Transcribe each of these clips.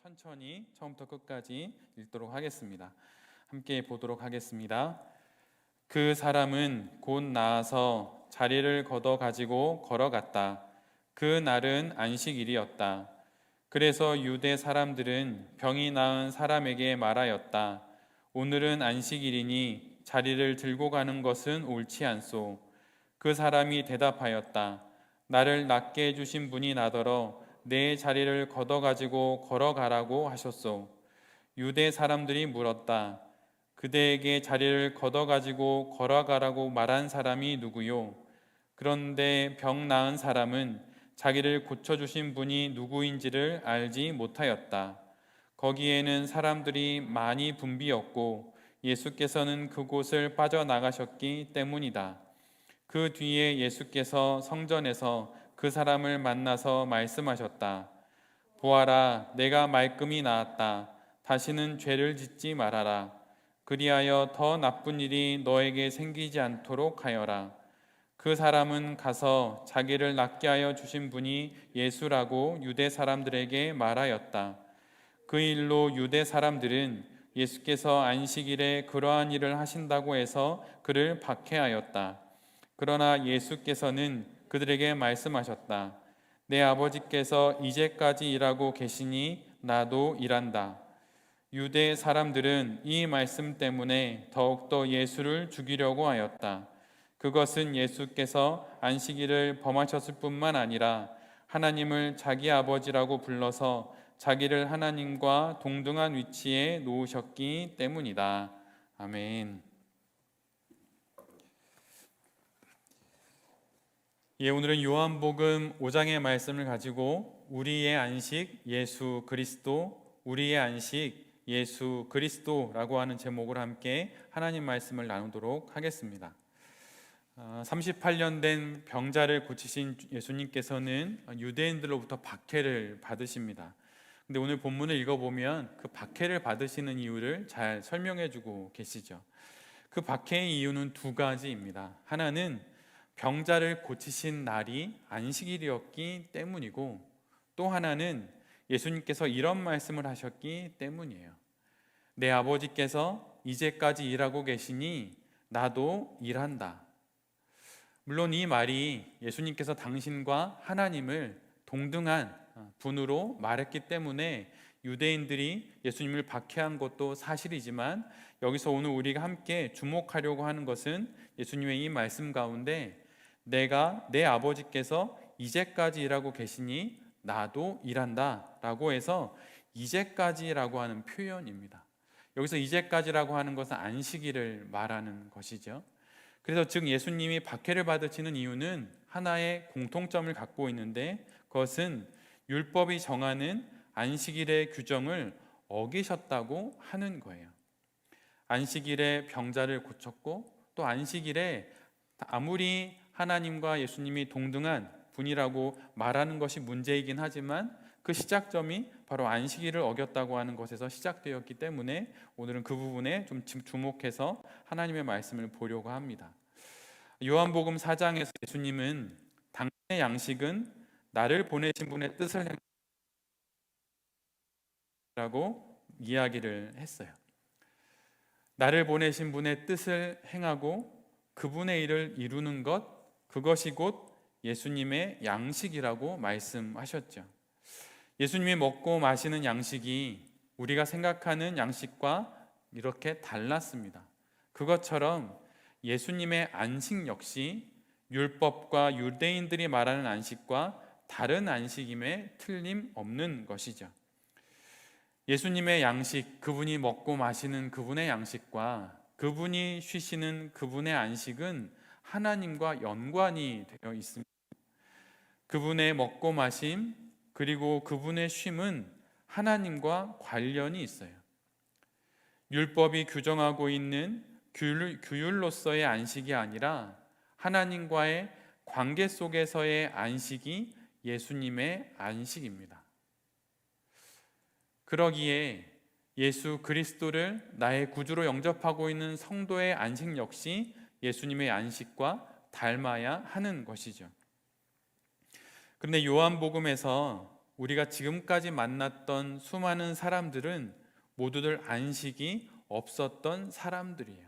천천히 처음부터 끝까지 읽도록 하겠습니다. 함께 보도록 하겠습니다. 그 사람은 곧 나아서 자리를 걷어 가지고 걸어갔다. 그 날은 안식일이었다. 그래서 유대 사람들은 병이 나은 사람에게 말하였다. 오늘은 안식일이니 자리를 들고 가는 것은 옳지 않소. 그 사람이 대답하였다. 나를 낫게 해주신 분이 나더러 내 자리를 걷어가지고 걸어가라고 하셨소. 유대 사람들이 물었다. 그대에게 자리를 걷어가지고 걸어가라고 말한 사람이 누구요? 그런데 병 나은 사람은 자기를 고쳐주신 분이 누구인지를 알지 못하였다. 거기에는 사람들이 많이 붐비었고 예수께서는 그곳을 빠져나가셨기 때문이다. 그 뒤에 예수께서 성전에서 그 사람을 만나서 말씀하셨다. 보아라, 내가 말끔히 나았다. 다시는 죄를 짓지 말아라. 그리하여 더 나쁜 일이 너에게 생기지 않도록 하여라. 그 사람은 가서 자기를 낫게 하여 주신 분이 예수라고 유대 사람들에게 말하였다. 그 일로 유대 사람들은 예수께서 안식일에 그러한 일을 하신다고 해서 그를 박해하였다. 그러나 예수께서는 그들에게 말씀하셨다. 내 아버지께서 이제까지 일하고 계시니 나도 일한다. 유대 사람들은 이 말씀 때문에 더욱더 예수를 죽이려고 하였다. 그것은 예수께서 안식일을 범하셨을 뿐만 아니라 하나님을 자기 아버지라고 불러서 자기를 하나님과 동등한 위치에 놓으셨기 때문이다. 아멘. 오늘은 요한복음 5장의 말씀을 가지고 우리의 안식 예수 그리스도, 우리의 안식 예수 그리스도라고 하는 제목으로 함께 하나님 말씀을 나누도록 하겠습니다. 38년 된 병자를 고치신 예수님께서는 유대인들로부터 박해를 받으십니다. 근데 오늘 본문을 읽어보면 그 박해를 받으시는 이유를 잘 설명해 주고 계시죠. 그 박해의 이유는 두 가지입니다. 하나는 병자를 고치신 날이 안식일이었기 때문이고, 또 하나는 예수님께서 이런 말씀을 하셨기 때문이에요. 내 아버지께서 이제까지 일하고 계시니 나도 일한다. 물론 이 말이 예수님께서 당신과 하나님을 동등한 분으로 말했기 때문에 유대인들이 예수님을 박해한 것도 사실이지만, 여기서 오늘 우리가 함께 주목하려고 하는 것은 예수님의 이 말씀 가운데 내 아버지께서 이제까지 일하고 계시니 나도 일한다 라고 해서 이제까지라고 하는 표현입니다. 여기서 이제까지라고 하는 것은 안식일을 말하는 것이죠. 그래서 즉 예수님이 박해를 받으시는 이유는 하나의 공통점을 갖고 있는데, 그것은 율법이 정하는 안식일의 규정을 어기셨다고 하는 거예요. 안식일에 병자를 고쳤고, 또 안식일에 아무리 하나님과 예수님이 동등한 분이라고 말하는 것이 문제이긴 하지만 그 시작점이 바로 안식일을 어겼다고 하는 것에서 시작되었기 때문에 오늘은 그 부분에 좀 주목해서 하나님의 말씀을 보려고 합니다. 요한복음 4장에서 예수님은 당신의 양식은 나를 보내신 분의 뜻을 행하라고 이야기를 했어요. 나를 보내신 분의 뜻을 행하고 그분의 일을 이루는 것, 그것이 곧 예수님의 양식이라고 말씀하셨죠. 예수님이 먹고 마시는 양식이 우리가 생각하는 양식과 이렇게 달랐습니다. 그것처럼 예수님의 안식 역시 율법과 유대인들이 말하는 안식과 다른 안식임에 틀림없는 것이죠. 예수님의 양식, 그분이 먹고 마시는 그분의 양식과 그분이 쉬시는 그분의 안식은 하나님과 연관이 되어 있습니다. 그분의 먹고 마심 그리고 그분의 쉼은 하나님과 관련이 있어요. 율법이 규정하고 있는 규율로서의 안식이 아니라 하나님과의 관계 속에서의 안식이 예수님의 안식입니다. 그러기에 예수 그리스도를 나의 구주로 영접하고 있는 성도의 안식 역시 예수님의 안식과 닮아야 하는 것이죠. 그런데 요한복음에서 우리가 지금까지 만났던 수많은 사람들은 모두들 안식이 없었던 사람들이에요.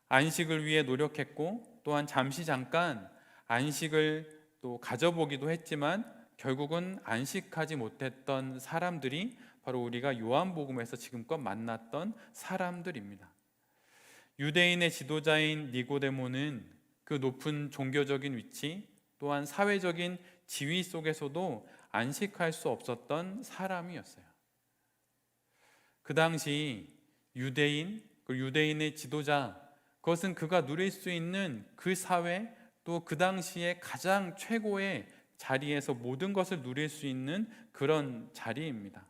안식을 위해 노력했고 또한 잠깐 안식을 또 가져보기도 했지만 결국은 안식하지 못했던 사람들이 바로 우리가 요한복음에서 지금껏 만났던 사람들입니다. 유대인의 지도자인 니고데모는 그 높은 종교적인 위치 또한 사회적인 지위 속에서도 안식할 수 없었던 사람이었어요. 그 당시 유대인, 그 유대인의 지도자, 그것은 그가 누릴 수 있는 그 사회 또 그 당시에 가장 최고의 자리에서 모든 것을 누릴 수 있는 그런 자리입니다.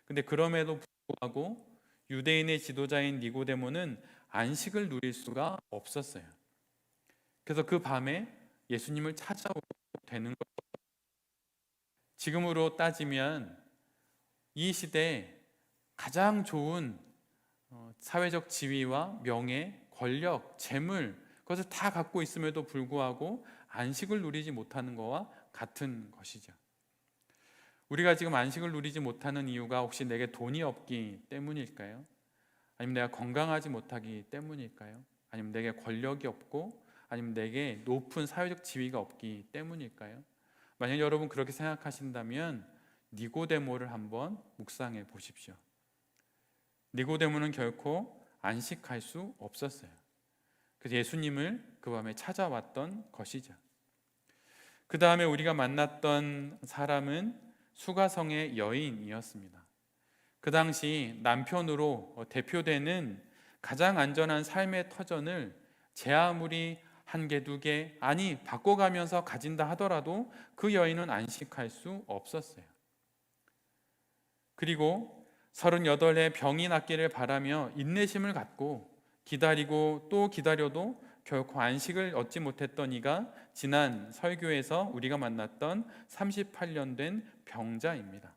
근데 그럼에도 불구하고 유대인의 지도자인 니고데모는 안식을 누릴 수가 없었어요. 그래서 그 밤에 예수님을 찾아오게 되는 거예요. 지금으로 따지면 이 시대에 가장 좋은 사회적 지위와 명예, 권력, 재물 그것을 다 갖고 있음에도 불구하고 안식을 누리지 못하는 것과 같은 것이죠. 우리가 지금 안식을 누리지 못하는 이유가 혹시 내게 돈이 없기 때문일까요? 아니면 내가 건강하지 못하기 때문일까요? 아니면 내게 권력이 없고 아니면 내게 높은 사회적 지위가 없기 때문일까요? 만약 여러분 그렇게 생각하신다면 니고데모를 한번 묵상해 보십시오. 니고데모는 결코 안식할 수 없었어요. 그래서 예수님을 그 밤에 찾아왔던 것이죠. 그 다음에 우리가 만났던 사람은 수가성의 여인이었습니다. 그 당시 남편으로 대표되는 가장 안전한 삶의 터전을 제 아무리 한 개, 두 개, 아니 바꿔가면서 가진다 하더라도 그 여인은 안식할 수 없었어요. 그리고 38의 병이 낫기를 바라며 인내심을 갖고 기다리고 또 기다려도 결코 안식을 얻지 못했던 이가 지난 설교에서 우리가 만났던 38년 된 병자입니다.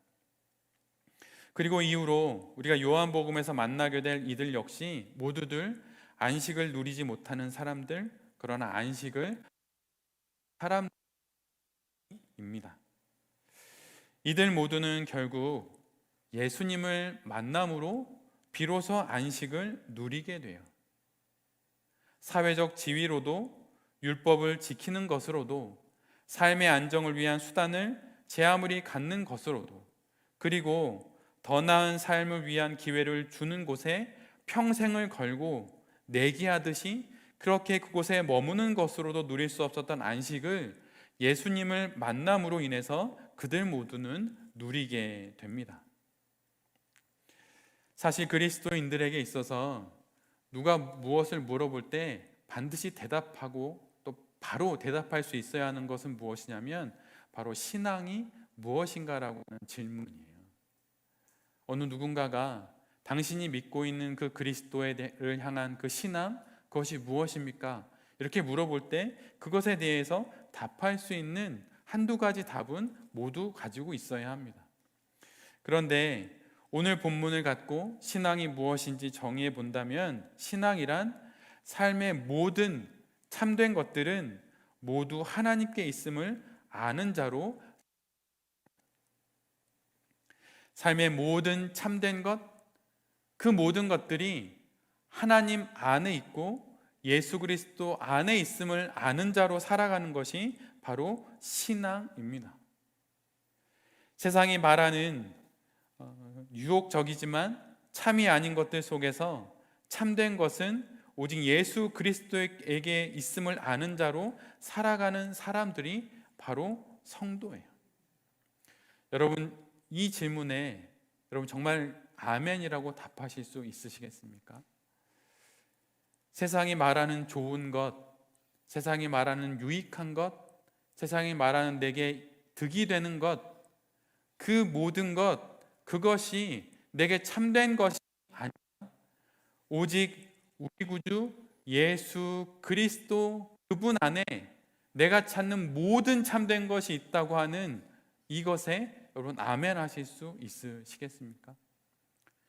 그리고 이후로 우리가 요한복음에서 만나게 될 이들 역시 모두들 안식을 누리지 못하는 사람들, 그러나 안식을 사람입니다. 이들 모두는 결국 예수님을 만남으로 비로소 안식을 누리게 돼요. 사회적 지위로도 율법을 지키는 것으로도 삶의 안정을 위한 수단을 제 아무리 갖는 것으로도 그리고 더 나은 삶을 위한 기회를 주는 곳에 평생을 걸고 내기하듯이 그렇게 그곳에 머무는 것으로도 누릴 수 없었던 안식을 예수님을 만남으로 인해서 그들 모두는 누리게 됩니다. 사실 그리스도인들에게 있어서 누가 무엇을 물어볼 때 반드시 대답하고 또 바로 대답할 수 있어야 하는 것은 무엇이냐면 바로 신앙이 무엇인가라고 하는 질문이에요. 어느 누군가가 당신이 믿고 있는 그 그리스도를 향한 그 신앙, 그것이 무엇입니까? 이렇게 물어볼 때 그것에 대해서 답할 수 있는 한두 가지 답은 모두 가지고 있어야 합니다. 그런데 오늘 본문을 갖고 신앙이 무엇인지 정의해 본다면 신앙이란 삶의 모든 참된 것들은 모두 하나님께 있음을 아는 자로 삶의 모든 참된 것, 그 모든 것들이 하나님 안에 있고 예수 그리스도 안에 있음을 아는 자로 살아가는 것이 바로 신앙입니다. 세상이 말하는 유혹적이지만 참이 아닌 것들 속에서 참된 것은 오직 예수 그리스도에게 있음을 아는 자로 살아가는 사람들이 바로 성도예요. 여러분 이 질문에 여러분 정말 아멘이라고 답하실 수 있으시겠습니까? 세상이 말하는 좋은 것, 세상이 말하는 유익한 것, 세상이 말하는 내게 득이 되는 것, 그 모든 것, 그것이 내게 참된 것이 아니라 오직 우리 구주 예수 그리스도 그분 안에 내가 찾는 모든 참된 것이 있다고 하는 이것에 여러분 아멘 하실 수 있으시겠습니까?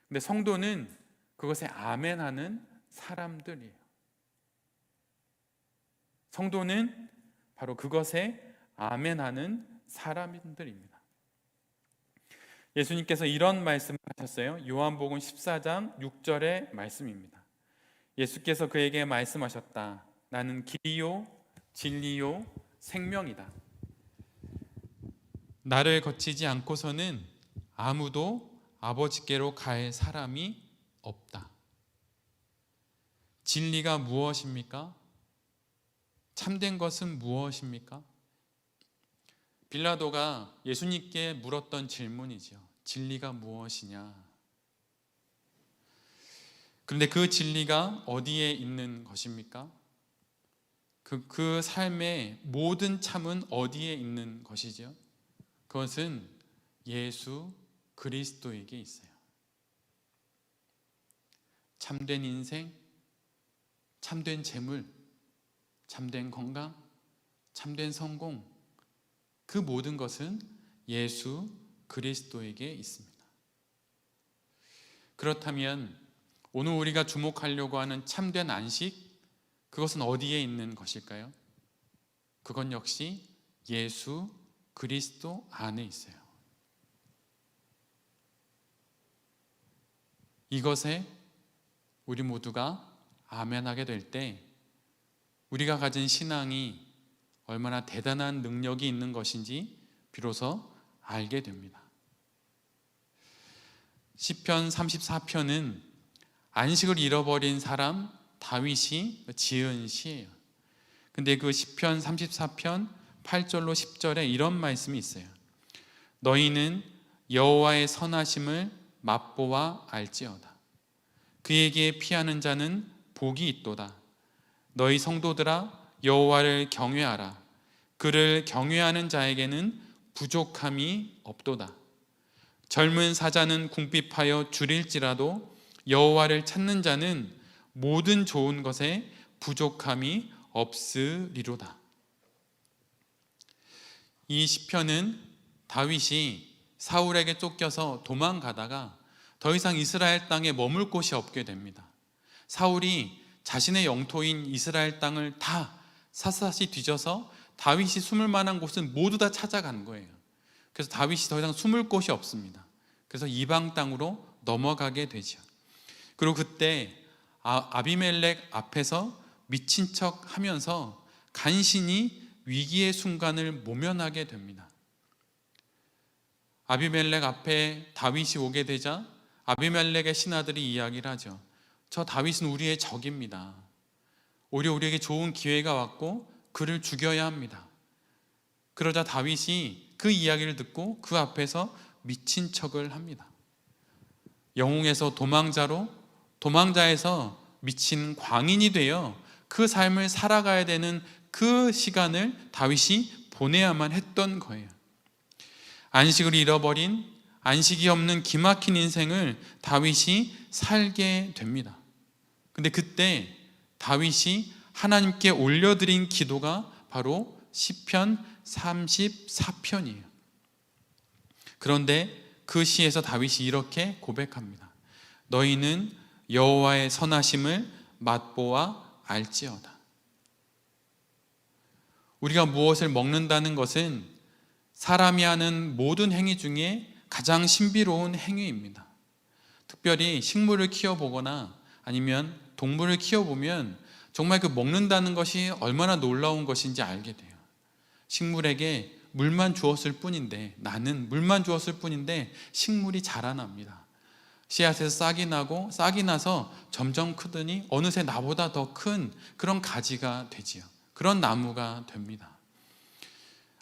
근데 성도는 그것에 아멘 하는 사람들이에요. 성도는 바로 그것에 아멘 하는 사람들입니다. 예수님께서 이런 말씀을 하셨어요. 요한복음 14장 6절의 말씀입니다. 예수께서 그에게 말씀하셨다. 나는 길이요 진리요 생명이다. 나를 거치지 않고서는 아무도 아버지께로 갈 사람이 없다. 진리가 무엇입니까? 참된 것은 무엇입니까? 빌라도가 예수님께 물었던 질문이죠. 진리가 무엇이냐? 그런데 그 진리가 어디에 있는 것입니까? 그 삶의 모든 참은 어디에 있는 것이죠? 그것은 예수 그리스도에게 있어요. 참된 인생, 참된 재물, 참된 건강, 참된 성공, 그 모든 것은 예수 그리스도에게 있습니다. 그렇다면 오늘 우리가 주목하려고 하는 참된 안식, 그것은 어디에 있는 것일까요? 그건 역시 예수 그리스도 안에 있어요. 이것에 우리 모두가 아멘하게 될 때 우리가 가진 신앙이 얼마나 대단한 능력이 있는 것인지 비로소 알게 됩니다. 시편 34편은 안식을 잃어버린 사람 다윗이 지은 시예요. 근데 그 시편 34편 8절로 10절에 이런 말씀이 있어요. 너희는 여호와의 선하심을 맛보아 알지어다. 그에게 피하는 자는 복이 있도다. 너희 성도들아 여호와를 경외하라. 그를 경외하는 자에게는 부족함이 없도다. 젊은 사자는 궁핍하여 줄일지라도 여호와를 찾는 자는 모든 좋은 것에 부족함이 없으리로다. 이 시편은 다윗이 사울에게 쫓겨서 도망가다가 더 이상 이스라엘 땅에 머물 곳이 없게 됩니다. 사울이 자신의 영토인 이스라엘 땅을 다 샅샅이 뒤져서 다윗이 숨을 만한 곳은 모두 다 찾아간 거예요. 그래서 다윗이 더 이상 숨을 곳이 없습니다. 그래서 이방 땅으로 넘어가게 되죠. 그리고 그때 아비멜렉 앞에서 미친 척 하면서 간신히 위기의 순간을 모면하게 됩니다. 아비멜렉 앞에 다윗이 오게 되자 아비멜렉의 신하들이 이야기를 하죠. 저 다윗은 우리의 적입니다. 오히려 우리에게 좋은 기회가 왔고 그를 죽여야 합니다. 그러자 다윗이 그 이야기를 듣고 그 앞에서 미친 척을 합니다. 영웅에서 도망자로, 도망자에서 미친 광인이 되어 그 삶을 살아가야 되는 그 시간을 다윗이 보내야만 했던 거예요. 안식을 잃어버린, 안식이 없는 기막힌 인생을 다윗이 살게 됩니다. 근데 그때 다윗이 하나님께 올려드린 기도가 바로 시편 34편이에요. 그런데 그 시에서 다윗이 이렇게 고백합니다. 너희는 여호와의 선하심을 맛보아 알지어다. 우리가 무엇을 먹는다는 것은 사람이 하는 모든 행위 중에 가장 신비로운 행위입니다. 특별히 식물을 키워보거나 아니면 동물을 키워보면 정말 그 먹는다는 것이 얼마나 놀라운 것인지 알게 돼요. 식물에게 물만 주었을 뿐인데, 나는 물만 주었을 뿐인데 식물이 자라납니다. 씨앗에서 싹이 나고 싹이 나서 점점 크더니 어느새 나보다 더 큰 그런 가지가 되지요. 그런 나무가 됩니다.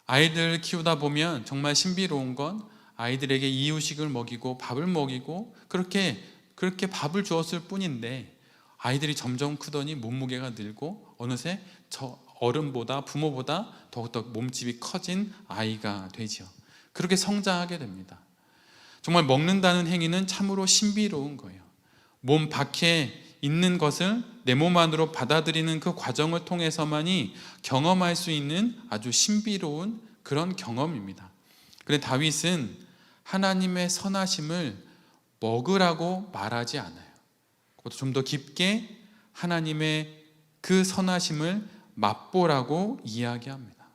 아이들 키우다 보면 정말 신비로운 건 아이들에게 이유식을 먹이고 밥을 먹이고 그렇게 밥을 주었을 뿐인데 아이들이 점점 크더니 몸무게가 늘고 어느새 저 어른보다 부모보다 더욱더 몸집이 커진 아이가 되죠. 그렇게 성장하게 됩니다. 정말 먹는다는 행위는 참으로 신비로운 거예요. 몸 밖에 있는 것을 내 몸 안으로 받아들이는 그 과정을 통해서만이 경험할 수 있는 아주 신비로운 그런 경험입니다. 그런데 다윗은 하나님의 선하심을 먹으라고 말하지 않아요. 그것도 좀 더 깊게 하나님의 그 선하심을 맛보라고 이야기합니다.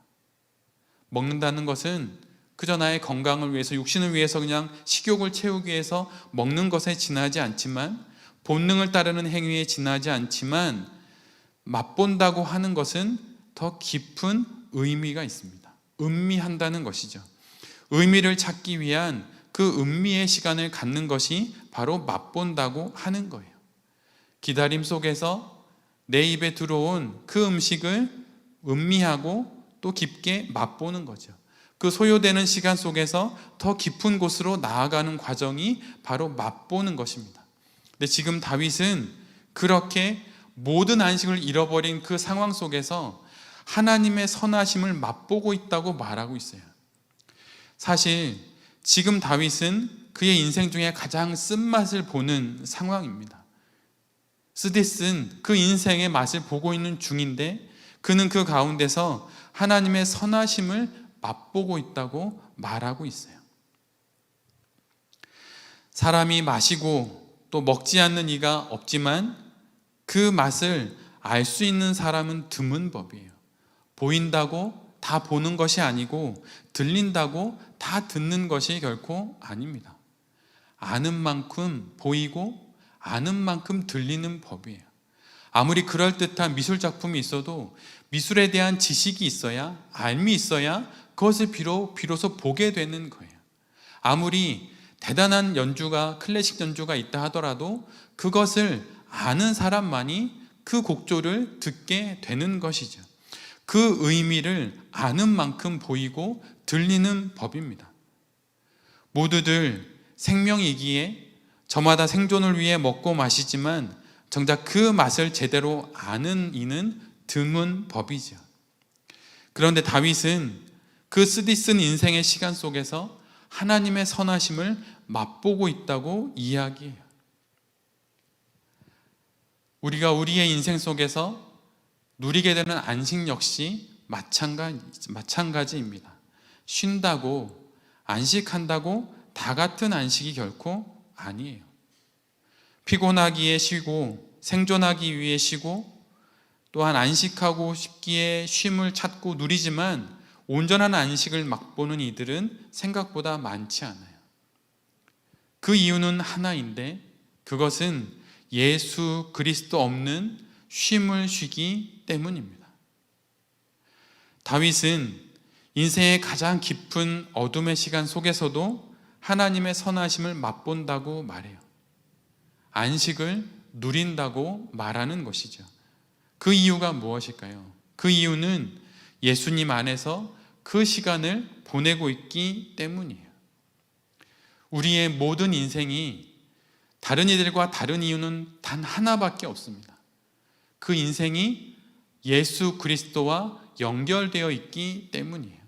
먹는다는 것은 그저 나의 건강을 위해서, 육신을 위해서 그냥 식욕을 채우기 위해서 먹는 것에 지나지 않지만, 본능을 따르는 행위에 지나지 않지만, 맛본다고 하는 것은 더 깊은 의미가 있습니다. 음미한다는 것이죠. 의미를 찾기 위한 그 음미의 시간을 갖는 것이 바로 맛본다고 하는 거예요. 기다림 속에서 내 입에 들어온 그 음식을 음미하고 또 깊게 맛보는 거죠. 그 소요되는 시간 속에서 더 깊은 곳으로 나아가는 과정이 바로 맛보는 것입니다. 근데 지금 다윗은 그렇게 모든 안식을 잃어버린 그 상황 속에서 하나님의 선하심을 맛보고 있다고 말하고 있어요. 사실 지금 다윗은 그의 인생 중에 가장 쓴맛을 보는 상황입니다. 쓰디쓴 그 인생의 맛을 보고 있는 중인데, 그는 그 가운데서 하나님의 선하심을 맛보고 있다고 말하고 있어요. 사람이 마시고 또 먹지 않는 이가 없지만 그 맛을 알 수 있는 사람은 드문 법이에요. 보인다고 다 보는 것이 아니고, 들린다고 다 듣는 것이 결코 아닙니다. 아는 만큼 보이고 아는 만큼 들리는 법이에요. 아무리 그럴듯한 미술 작품이 있어도 미술에 대한 지식이 있어야, 알미 있어야 그것을 비로소 보게 되는 거예요. 아무리 대단한 연주가, 클래식 연주가 있다 하더라도 그것을 아는 사람만이 그 곡조를 듣게 되는 것이죠. 그 의미를 아는 만큼 보이고 들리는 법입니다. 모두들 생명이기에 저마다 생존을 위해 먹고 마시지만 정작 그 맛을 제대로 아는 이는 드문 법이죠. 그런데 다윗은 그 쓰디쓴 인생의 시간 속에서 하나님의 선하심을 맛보고 있다고 이야기해요. 우리가 우리의 인생 속에서 누리게 되는 안식 역시 마찬가지입니다. 쉰다고, 안식한다고 다 같은 안식이 결코 아니에요. 피곤하기에 쉬고, 생존하기 위해 쉬고, 또한 안식하고 싶기에 쉼을 찾고 누리지만 온전한 안식을 맛보는 이들은 생각보다 많지 않아요. 그 이유는 하나인데, 그것은 예수 그리스도 없는 쉼을 쉬기 때문입니다. 다윗은 인생의 가장 깊은 어둠의 시간 속에서도 하나님의 선하심을 맛본다고 말해요. 안식을 누린다고 말하는 것이죠. 그 이유가 무엇일까요? 그 이유는 예수님 안에서 그 시간을 보내고 있기 때문이에요. 우리의 모든 인생이 다른 이들과 다른 이유는 단 하나밖에 없습니다. 그 인생이 예수 그리스도와 연결되어 있기 때문이에요.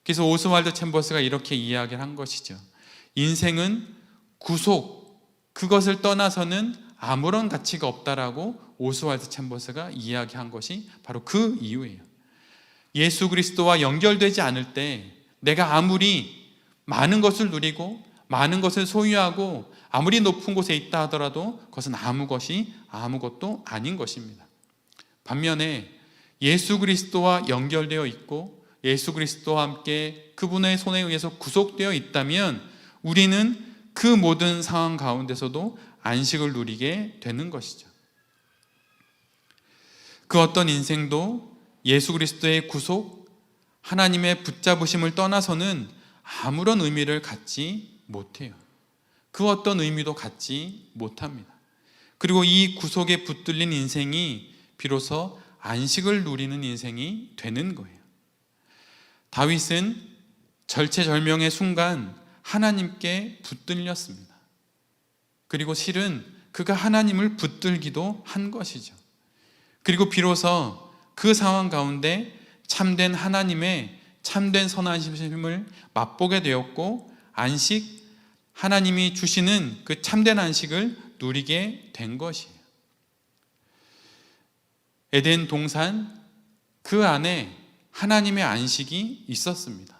그래서 오스왈드 챔버스가 이렇게 이야기를 한 것이죠. 인생은 구속, 그것을 떠나서는 아무런 가치가 없다라고 오스왈드 챔버스가 이야기한 것이 바로 그 이유예요. 예수 그리스도와 연결되지 않을 때 내가 아무리 많은 것을 누리고 많은 것을 소유하고 아무리 높은 곳에 있다 하더라도 그것은 아무것도 아닌 것입니다. 반면에 예수 그리스도와 연결되어 있고 예수 그리스도와 함께 그분의 손에 의해서 구속되어 있다면 우리는 그 모든 상황 가운데서도 안식을 누리게 되는 것이죠. 그 어떤 인생도 예수 그리스도의 구속, 하나님의 붙잡으심을 떠나서는 아무런 의미를 갖지 못해요. 그 어떤 의미도 갖지 못합니다. 그리고 이 구속에 붙들린 인생이 비로소 안식을 누리는 인생이 되는 거예요. 다윗은 절체절명의 순간 하나님께 붙들렸습니다. 그리고 실은 그가 하나님을 붙들기도 한 것이죠. 그리고 비로소 그 상황 가운데 참된 하나님의 참된 선하심을 맛보게 되었고 안식, 하나님이 주시는 그 참된 안식을 누리게 된 것이에요. 에덴 동산 그 안에 하나님의 안식이 있었습니다.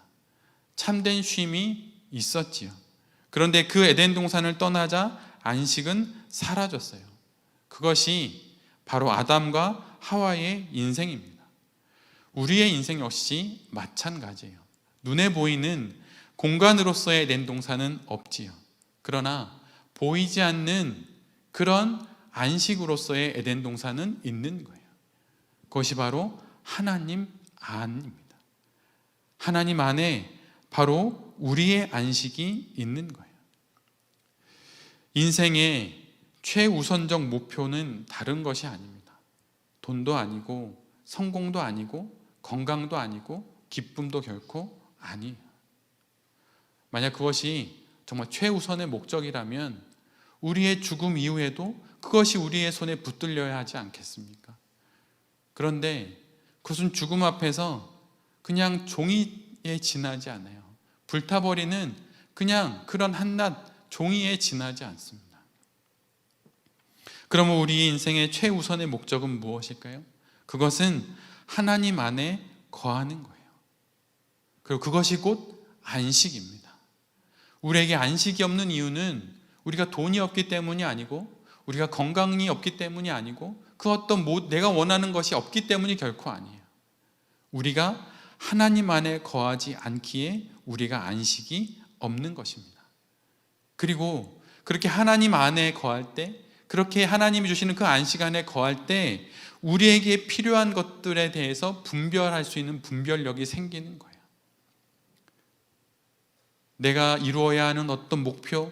참된 쉼이 있었지요. 그런데 그 에덴 동산을 떠나자 안식은 사라졌어요. 그것이 바로 아담과 하와의 인생입니다. 우리의 인생 역시 마찬가지예요. 눈에 보이는 공간으로서의 에덴 동산은 없지요. 그러나 보이지 않는 그런 안식으로서의 에덴 동산은 있는 거예요. 그것이 바로 하나님 안입니다. 하나님 안에 바로 우리의 안식이 있는 거예요. 인생의 최우선적 목표는 다른 것이 아닙니다. 돈도 아니고 성공도 아니고 건강도 아니고 기쁨도 결코 아니에요. 만약 그것이 정말 최우선의 목적이라면 우리의 죽음 이후에도 그것이 우리의 손에 붙들려야 하지 않겠습니까? 그런데 그것은 죽음 앞에서 그냥 종이에 지나지 않아요. 불타버리는 그냥 그런 한낱 종이에 지나지 않습니다. 그러면 우리 인생의 최우선의 목적은 무엇일까요? 그것은 하나님 안에 거하는 거예요. 그리고 그것이 곧 안식입니다. 우리에게 안식이 없는 이유는 우리가 돈이 없기 때문이 아니고 우리가 건강이 없기 때문이 아니고 그 어떤 내가 원하는 것이 없기 때문이 결코 아니에요. 우리가 하나님 안에 거하지 않기에 우리가 안식이 없는 것입니다. 그리고 그렇게 하나님 안에 거할 때, 그렇게 하나님이 주시는 그 안식 안에 거할 때 우리에게 필요한 것들에 대해서 분별할 수 있는 분별력이 생기는 거예요. 내가 이루어야 하는 어떤 목표,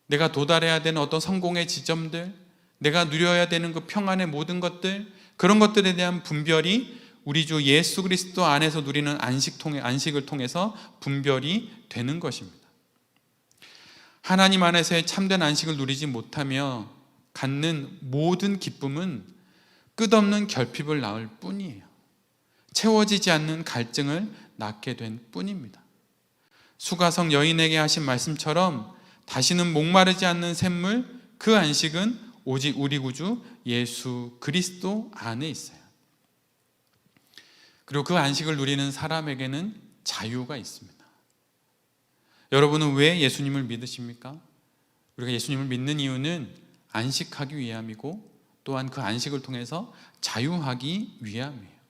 내가 도달해야 되는 어떤 성공의 지점들, 내가 누려야 되는 그 평안의 모든 것들, 그런 것들에 대한 분별이 우리 주 예수 그리스도 안에서 누리는 안식을 통해서 분별이 되는 것입니다. 하나님 안에서의 참된 안식을 누리지 못하며 갖는 모든 기쁨은 끝없는 결핍을 낳을 뿐이에요. 채워지지 않는 갈증을 낳게 된 뿐입니다. 수가성 여인에게 하신 말씀처럼 다시는 목마르지 않는 샘물, 그 안식은 오직 우리 구주 예수 그리스도 안에 있어요. 그리고 그 안식을 누리는 사람에게는 자유가 있습니다. 여러분은 왜 예수님을 믿으십니까? 우리가 예수님을 믿는 이유는 안식하기 위함이고 또한 그 안식을 통해서 자유하기 위함이에요.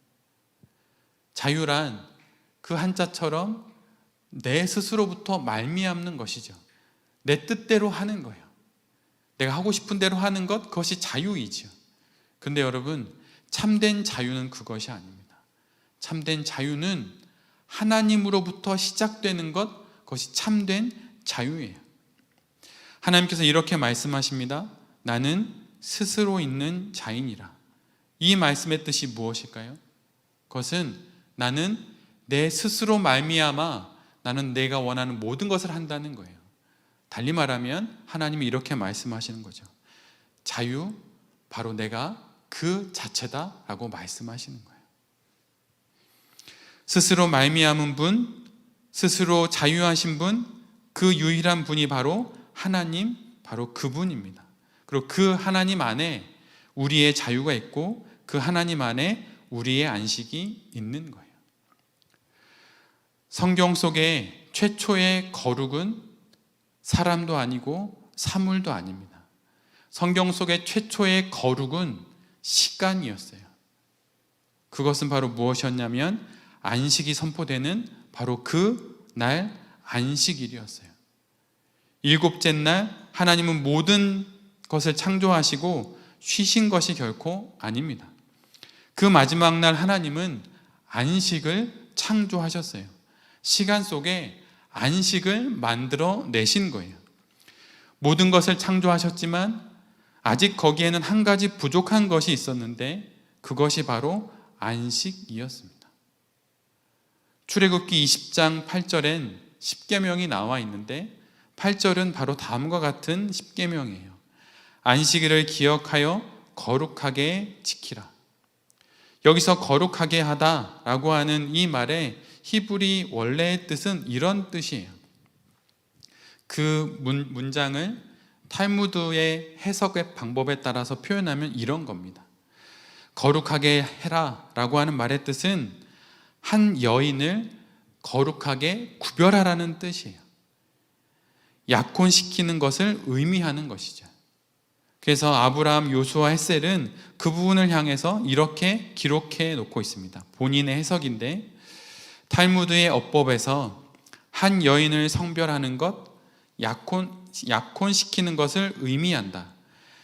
자유란 그 한자처럼 내 스스로부터 말미암는 것이죠. 내 뜻대로 하는 거예요. 내가 하고 싶은 대로 하는 것, 그것이 자유이죠. 그런데 여러분, 참된 자유는 그것이 아닙니다. 참된 자유는 하나님으로부터 시작되는 것, 그것이 참된 자유예요. 하나님께서 이렇게 말씀하십니다. 나는 스스로 있는 자이니라. 이 말씀의 뜻이 무엇일까요? 그것은 나는 내 스스로 말미암아 나는 내가 원하는 모든 것을 한다는 거예요. 달리 말하면 하나님이 이렇게 말씀하시는 거죠. 자유, 바로 내가 그 자체다라고 말씀하시는 거예요. 스스로 말미암은 분, 스스로 자유하신 분, 그 유일한 분이 바로 하나님, 바로 그분입니다. 그리고 그 하나님 안에 우리의 자유가 있고 그 하나님 안에 우리의 안식이 있는 거예요. 성경 속에 최초의 거룩은 사람도 아니고 사물도 아닙니다. 성경 속의 최초의 거룩은 시간이었어요. 그것은 바로 무엇이었냐면 안식이 선포되는 바로 그 날 안식일이었어요. 일곱째 날 하나님은 모든 것을 창조하시고 쉬신 것이 결코 아닙니다. 그 마지막 날 하나님은 안식을 창조하셨어요. 시간 속에 안식을 만들어 내신 거예요. 모든 것을 창조하셨지만 아직 거기에는 한 가지 부족한 것이 있었는데 그것이 바로 안식이었습니다. 출애굽기 20장 8절엔 10계명이 나와 있는데 8절은 바로 다음과 같은 10계명이에요. 안식일을 기억하여 거룩하게 지키라. 여기서 거룩하게 하다라고 하는 이 말의 히브리 원래의 뜻은 이런 뜻이에요. 그 문장을 탈무드의 해석의 방법에 따라서 표현하면 이런 겁니다. 거룩하게 해라 라고 하는 말의 뜻은 한 여인을 거룩하게 구별하라는 뜻이에요. 약혼시키는 것을 의미하는 것이죠. 그래서 아브라함, 요수아, 헷셀은 그 부분을 향해서 이렇게 기록해 놓고 있습니다. 본인의 해석인데 탈무드의 어법에서 한 여인을 성별하는 것, 약혼시키는 것을 의미한다.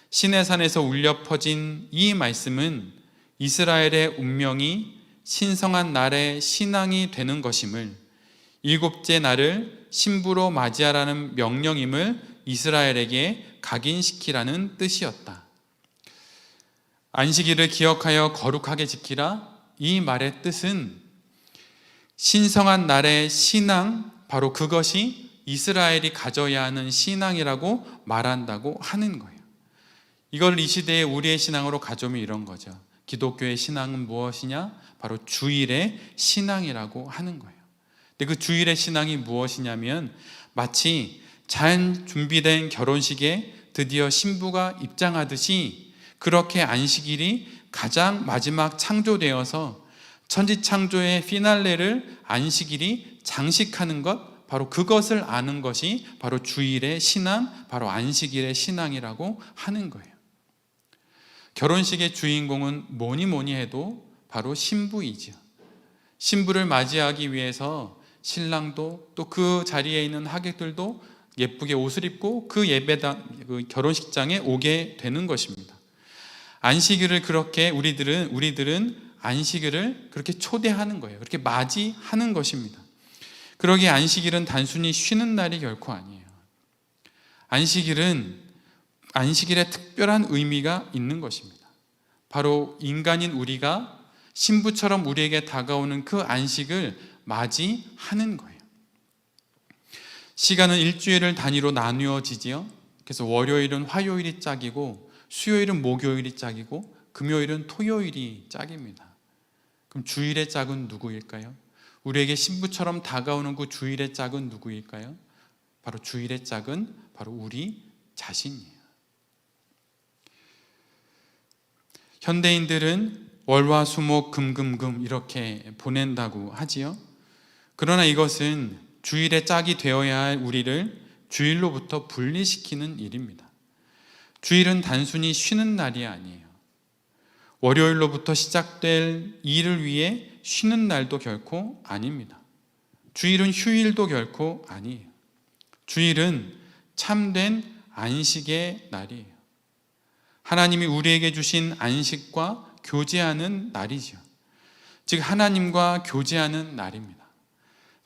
시내산에서 울려 퍼진 이 말씀은 이스라엘의 운명이 신성한 날의 신앙이 되는 것임을, 일곱째 날을 신부로 맞이하라는 명령임을 이스라엘에게 각인시키라는 뜻이었다. 안식일을 기억하여 거룩하게 지키라, 이 말의 뜻은 신성한 날의 신앙, 바로 그것이 이스라엘이 가져야 하는 신앙이라고 말한다고 하는 거예요. 이걸 이 시대에 우리의 신앙으로 가져오면 이런 거죠. 기독교의 신앙은 무엇이냐? 바로 주일의 신앙이라고 하는 거예요. 근데 그 주일의 신앙이 무엇이냐면 마치 잘 준비된 결혼식에 드디어 신부가 입장하듯이, 그렇게 안식일이 가장 마지막 창조되어서 천지창조의 피날레를 안식일이 장식하는 것, 바로 그것을 아는 것이 바로 주일의 신앙, 바로 안식일의 신앙이라고 하는 거예요. 결혼식의 주인공은 뭐니 해도 바로 신부이죠. 신부를 맞이하기 위해서 신랑도 또 그 자리에 있는 하객들도 예쁘게 옷을 입고 그 예배당, 그 결혼식장에 오게 되는 것입니다. 안식일을 그렇게 우리들은 안식일을 그렇게 초대하는 거예요. 그렇게 맞이하는 것입니다. 그러기에 안식일은 단순히 쉬는 날이 결코 아니에요. 안식일에 특별한 의미가 있는 것입니다. 바로 인간인 우리가 신부처럼 우리에게 다가오는 그 안식을 맞이하는 거예요. 시간은 일주일을 단위로 나누어지지요. 그래서 월요일은 화요일이 짝이고, 수요일은 목요일이 짝이고, 금요일은 토요일이 짝입니다. 그럼 주일의 짝은 누구일까요? 우리에게 신부처럼 다가오는 그 주일의 짝은 누구일까요? 바로 주일의 짝은 바로 우리 자신이에요. 현대인들은 월화수목 금금금 이렇게 보낸다고 하지요. 그러나 이것은 주일의 짝이 되어야 할 우리를 주일로부터 분리시키는 일입니다. 주일은 단순히 쉬는 날이 아니에요. 월요일로부터 시작될 일을 위해 쉬는 날도 결코 아닙니다. 주일은 휴일도 결코 아니에요. 주일은 참된 안식의 날이에요. 하나님이 우리에게 주신 안식과 교제하는 날이죠. 즉 하나님과 교제하는 날입니다.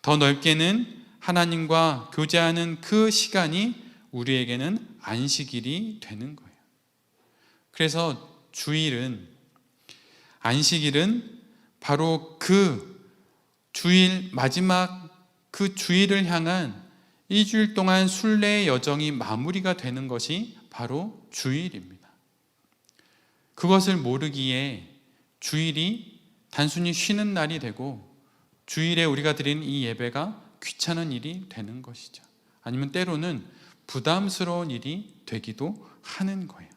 더 넓게는 하나님과 교제하는 그 시간이 우리에게는 안식일이 되는 거예요. 그래서 안식일은 바로 그 주일, 마지막 그 주일을 향한 일주일 동안 순례의 여정이 마무리가 되는 것이 바로 주일입니다. 그것을 모르기에 주일이 단순히 쉬는 날이 되고, 주일에 우리가 드리는 이 예배가 귀찮은 일이 되는 것이죠. 아니면 때로는 부담스러운 일이 되기도 하는 거예요.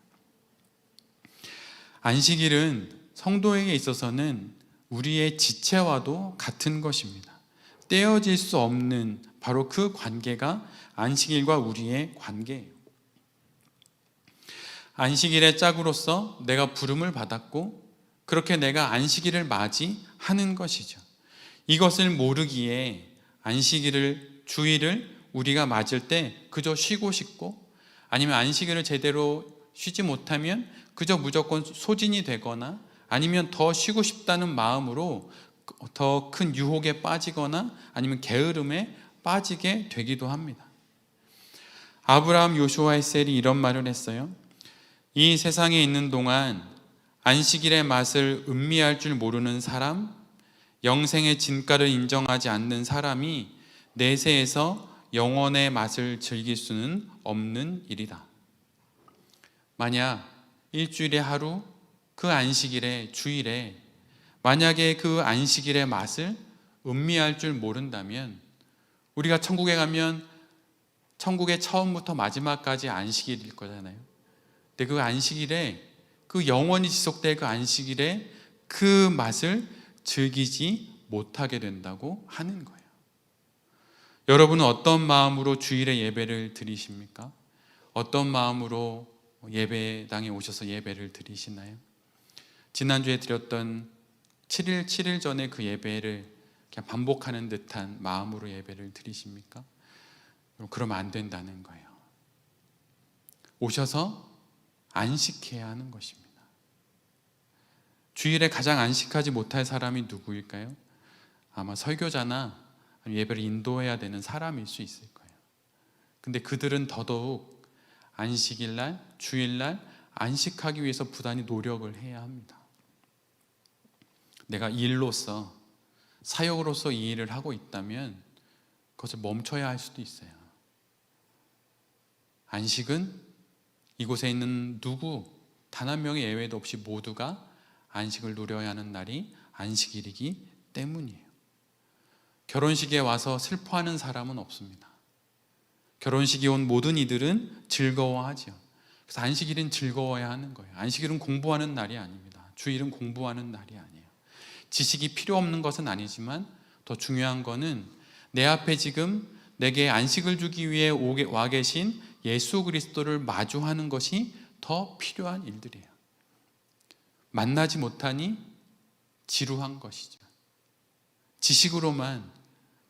안식일은 성도에게 있어서는 우리의 지체와도 같은 것입니다. 떼어질 수 없는 바로 그 관계가 안식일과 우리의 관계예요. 안식일의 짝으로서 내가 부름을 받았고, 그렇게 내가 안식일을 맞이하는 것이죠. 이것을 모르기에 주일을 우리가 맞을 때 그저 쉬고 싶고, 아니면 안식일을 제대로 쉬지 못하면 그저 무조건 소진이 되거나, 아니면 더 쉬고 싶다는 마음으로 더 큰 유혹에 빠지거나 아니면 게으름에 빠지게 되기도 합니다. 아브라함, 요슈아, 헷셀이 이런 말을 했어요. 이 세상에 있는 동안 안식일의 맛을 음미할 줄 모르는 사람, 영생의 진가를 인정하지 않는 사람이 내세에서 영원의 맛을 즐길 수는 없는 일이다. 만약 일주일에 하루, 그 안식일에, 주일에 만약에 그 안식일의 맛을 음미할 줄 모른다면, 우리가 천국에 가면 천국의 처음부터 마지막까지 안식일일 거잖아요. 근데 그 안식일에, 그 영원히 지속될 그 안식일에 그 맛을 즐기지 못하게 된다고 하는 거예요. 여러분은 어떤 마음으로 주일에 예배를 드리십니까? 어떤 마음으로 예배당에 오셔서 예배를 드리시나요? 지난주에 드렸던 7일 전에 그 예배를 그냥 반복하는 듯한 마음으로 예배를 드리십니까? 그러면 안 된다는 거예요. 오셔서 안식해야 하는 것입니다. 주일에 가장 안식하지 못할 사람이 누구일까요? 아마 설교자나 예배를 인도해야 되는 사람일 수 있을 거예요. 근데 그들은 더더욱 안식일날, 주일날 안식하기 위해서 부단히 노력을 해야 합니다. 내가 일로서, 사역으로서 이 일을 하고 있다면 그것을 멈춰야 할 수도 있어요. 안식은 이곳에 있는 누구, 단 한 명의 예외도 없이 모두가 안식을 누려야 하는 날이 안식일이기 때문이에요. 결혼식에 와서 슬퍼하는 사람은 없습니다. 결혼식에 온 모든 이들은 즐거워하죠. 그래서 안식일은 즐거워야 하는 거예요. 안식일은 공부하는 날이 아닙니다. 주일은 공부하는 날이 아니에요. 지식이 필요 없는 것은 아니지만 더 중요한 것은 내 앞에 지금 내게 안식을 주기 위해 와 계신 예수 그리스도를 마주하는 것이 더 필요한 일들이에요. 만나지 못하니 지루한 것이죠. 지식으로만,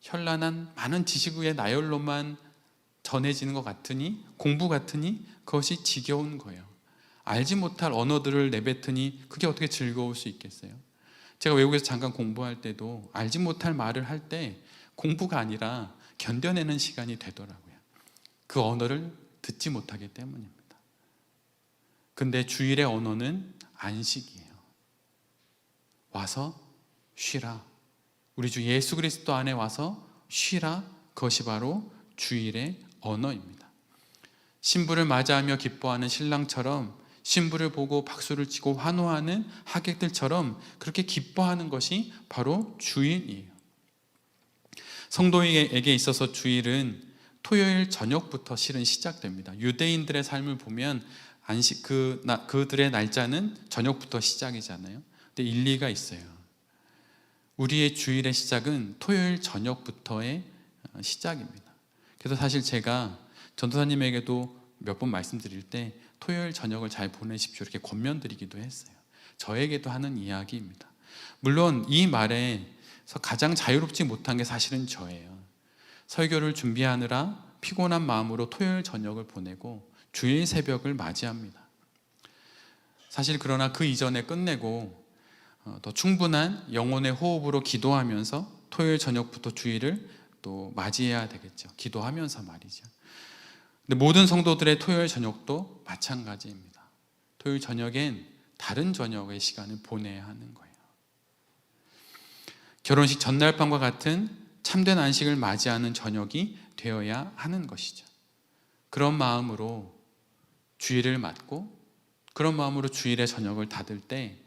현란한 많은 지식의 나열로만 전해지는 것 같으니, 공부 같으니 그것이 지겨운 거예요. 알지 못할 언어들을 내뱉으니 그게 어떻게 즐거울 수 있겠어요? 제가 외국에서 잠깐 공부할 때도 알지 못할 말을 할 때 공부가 아니라 견뎌내는 시간이 되더라고요. 그 언어를 듣지 못하기 때문입니다. 근데 주일의 언어는 안식이에요. 와서 쉬라. 우리 주 예수 그리스도 안에 와서 쉬라. 그것이 바로 주일의 언어입니다. 신부를 맞이하며 기뻐하는 신랑처럼, 신부를 보고 박수를 치고 환호하는 하객들처럼 그렇게 기뻐하는 것이 바로 주일이에요. 성도에게 있어서 주일은 토요일 저녁부터 실은 시작됩니다. 유대인들의 삶을 보면 그들의 날짜는 저녁부터 시작이잖아요. 근데 일리가 있어요. 우리의 주일의 시작은 토요일 저녁부터의 시작입니다. 그래서 사실 제가 전도사님에게도 몇 번 말씀드릴 때 토요일 저녁을 잘 보내십시오 이렇게 권면드리기도 했어요. 저에게도 하는 이야기입니다. 물론 이 말에서 가장 자유롭지 못한 게 사실은 저예요. 설교를 준비하느라 피곤한 마음으로 토요일 저녁을 보내고 주일 새벽을 맞이합니다. 사실 그러나 그 이전에 끝내고 더 충분한 영혼의 호흡으로 기도하면서 토요일 저녁부터 주일을 또 맞이해야 되겠죠. 기도하면서 말이죠. 근데 모든 성도들의 토요일 저녁도 마찬가지입니다. 토요일 저녁엔 다른 저녁의 시간을 보내야 하는 거예요. 결혼식 전날 밤과 같은 참된 안식을 맞이하는 저녁이 되어야 하는 것이죠. 그런 마음으로 주일을 맞고 그런 마음으로 주일의 저녁을 닫을 때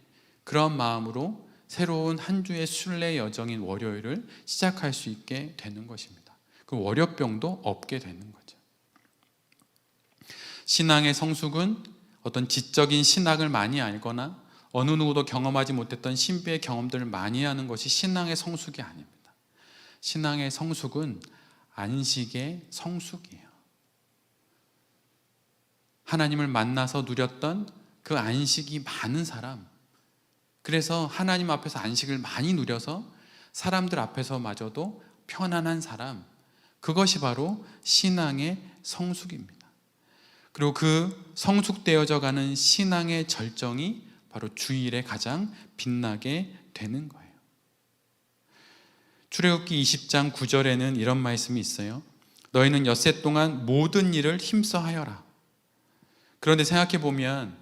그런 마음으로 새로운 한 주의 순례 여정인 월요일을 시작할 수 있게 되는 것입니다. 그 월요병도 없게 되는 거죠. 신앙의 성숙은 어떤 지적인 신학을 많이 알거나 어느 누구도 경험하지 못했던 신비의 경험들을 많이 하는 것이 신앙의 성숙이 아닙니다. 신앙의 성숙은 안식의 성숙이에요. 하나님을 만나서 누렸던 그 안식이 많은 사람, 그래서 하나님 앞에서 안식을 많이 누려서 사람들 앞에서마저도 편안한 사람, 그것이 바로 신앙의 성숙입니다. 그리고 그 성숙되어져 가는 신앙의 절정이 바로 주일에 가장 빛나게 되는 거예요. 출애굽기 20장 9절에는 이런 말씀이 있어요. 너희는 엿새 동안 모든 일을 힘써 하여라. 그런데 생각해 보면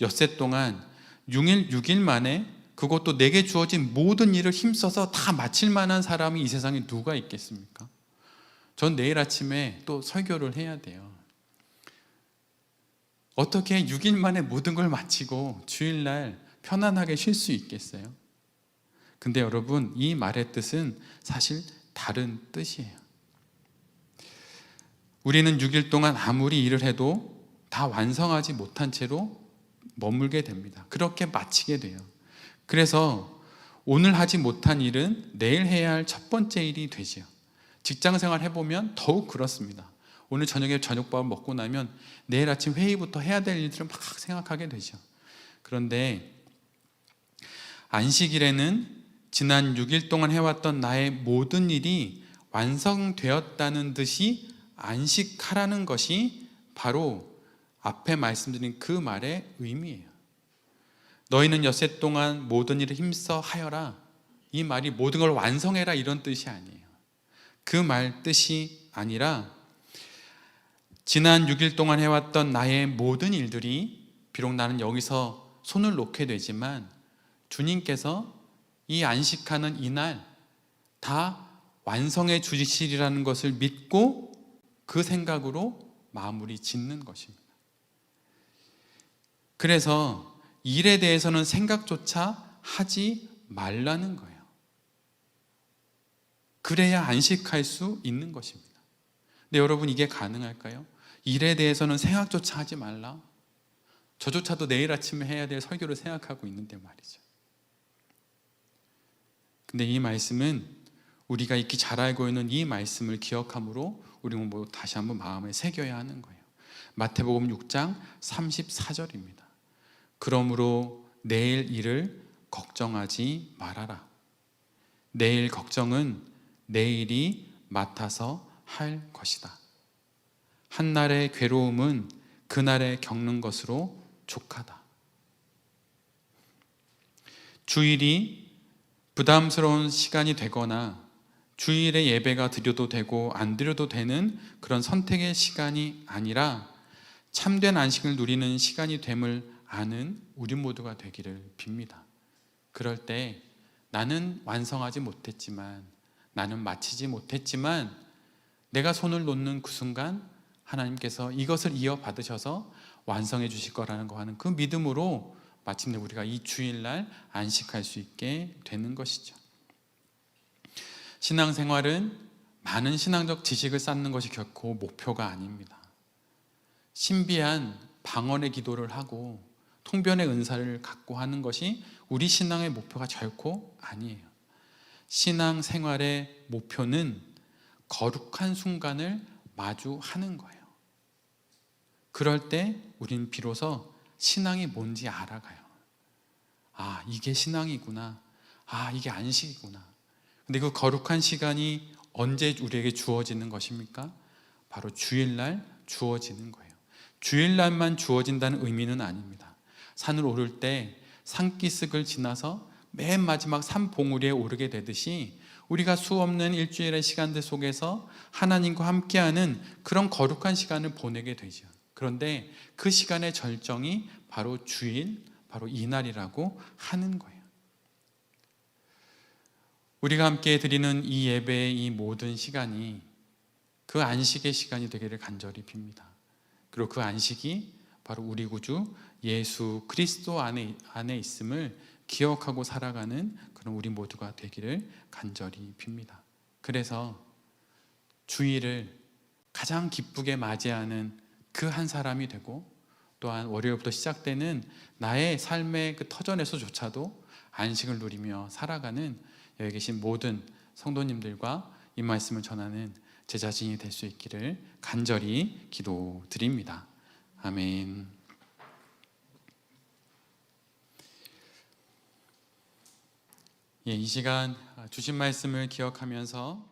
엿새 동안 6일 만에 그것도 내게 주어진 모든 일을 힘써서 다 마칠 만한 사람이 이 세상에 누가 있겠습니까? 전 내일 아침에 또 설교를 해야 돼요. 어떻게 6일 만에 모든 걸 마치고 주일날 편안하게 쉴 수 있겠어요? 근데 여러분, 이 말의 뜻은 사실 다른 뜻이에요. 우리는 6일 동안 아무리 일을 해도 다 완성하지 못한 채로 머물게 됩니다. 그렇게 마치게 돼요. 그래서 오늘 하지 못한 일은 내일 해야 할 첫 번째 일이 되죠. 직장생활 해보면 더욱 그렇습니다. 오늘 저녁에 저녁밥을 먹고 나면 내일 아침 회의부터 해야 될 일들을 막 생각하게 되죠. 그런데 안식일에는 지난 6일 동안 해왔던 나의 모든 일이 완성되었다는 듯이 안식하라는 것이 바로 앞에 말씀드린 그 말의 의미예요. 너희는 엿새 동안 모든 일을 힘써 하여라. 이 말이 모든 걸 완성해라 이런 뜻이 아니에요. 그 말 뜻이 아니라 지난 6일 동안 해왔던 나의 모든 일들이 비록 나는 여기서 손을 놓게 되지만 주님께서 이 안식하는 이날 다 완성해 주시리라는 것을 믿고 그 생각으로 마무리 짓는 것입니다. 그래서 일에 대해서는 생각조차 하지 말라는 거예요. 그래야 안식할 수 있는 것입니다. 근데 여러분, 이게 가능할까요? 일에 대해서는 생각조차 하지 말라. 저조차도 내일 아침에 해야 될 설교를 생각하고 있는데 말이죠. 근데 이 말씀은 우리가 익히 잘 알고 있는 이 말씀을 기억함으로 우리는 뭐 다시 한번 마음에 새겨야 하는 거예요. 마태복음 6장 34절입니다. 그러므로 내일 일을 걱정하지 말아라. 내일 걱정은 내일이 맡아서 할 것이다. 한날의 괴로움은 그날에 겪는 것으로 족하다. 주일이 부담스러운 시간이 되거나 주일에 예배가 드려도 되고 안 드려도 되는 그런 선택의 시간이 아니라 참된 안식을 누리는 시간이 됨을 아는 우리 모두가 되기를 빕니다. 그럴 때 나는 완성하지 못했지만, 나는 마치지 못했지만 내가 손을 놓는 그 순간 하나님께서 이것을 이어받으셔서 완성해 주실 거라는 거 하는 그 믿음으로 마침내 우리가 이 주일날 안식할 수 있게 되는 것이죠. 신앙생활은 많은 신앙적 지식을 쌓는 것이 결코 목표가 아닙니다. 신비한 방언의 기도를 하고 통변의 은사를 갖고 하는 것이 우리 신앙의 목표가 결코 아니에요. 신앙생활의 목표는 거룩한 순간을 마주하는 거예요. 그럴 때 우리는 비로소 신앙이 뭔지 알아가요. 아, 이게 신앙이구나. 아, 이게 안식이구나. 근데 그 거룩한 시간이 언제 우리에게 주어지는 것입니까? 바로 주일날 주어지는 거예요. 주일날만 주어진다는 의미는 아닙니다. 산을 오를 때 산기슭을 지나서 맨 마지막 산 봉우리에 오르게 되듯이 우리가 수없는 일주일의 시간들 속에서 하나님과 함께하는 그런 거룩한 시간을 보내게 되죠. 그런데 그 시간의 절정이 바로 주일, 바로 이날이라고 하는 거예요. 우리가 함께 드리는 이 예배의 이 모든 시간이 그 안식의 시간이 되기를 간절히 빕니다. 그리고 그 안식이 바로 우리 구주 예수 그리스도 안에 있음을 기억하고 살아가는 그런 우리 모두가 되기를 간절히 빕니다. 그래서 주일을 가장 기쁘게 맞이하는 그 한 사람이 되고, 또한 월요일부터 시작되는 나의 삶의 그 터전에서조차도 안식을 누리며 살아가는 여기 계신 모든 성도님들과 이 말씀을 전하는 제 자신이 될 수 있기를 간절히 기도드립니다. 아멘. 이 시간 주신 말씀을 기억하면서